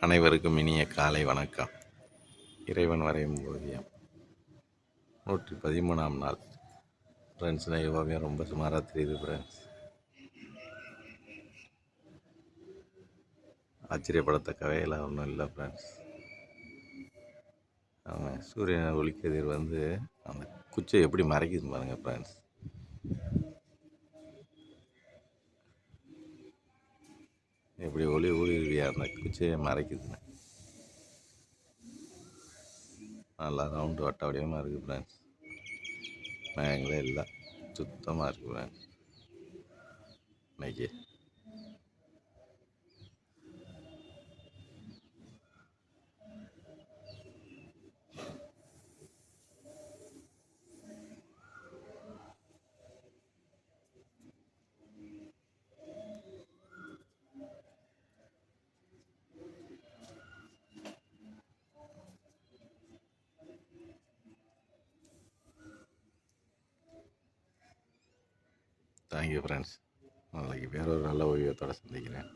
அனைவருக்கும் இனிய காலை வணக்கம். இறைவன் வரையும் ஓவியம் 113ஆம் நாள். ஃப்ரெண்ட்ஸ், நான் யோகாவே ரொம்ப சுமாராக தெரியுது ஃப்ரெண்ட்ஸ். ஆச்சரியப்படத்தக்க வகையில் ஒன்றும் இல்லை ஃப்ரெண்ட்ஸ். சூரியன் ஒளிக்கதிர் அந்த குச்சை எப்படி மறைக்குது பாருங்கள் ஃப்ரெண்ட்ஸ். எப்படி ஒளி ஊடுருவியா அந்த குச்சையை மறைக்குதுங்க. நல்லா ரவுண்டு வட்ட வடிவமாக இருக்குது ஃப்ரெண்ட்ஸ். மேகங்களே இல்லை, சுத்தமாக இருக்குது ஃப்ரெண்ட்ஸ். இன்னைக்கு தேங்க்யூ ஃப்ரெண்ட்ஸ். நாளைக்கு வேறொரு நல்ல ஓவியத்தோடு சந்திக்கிறேன்.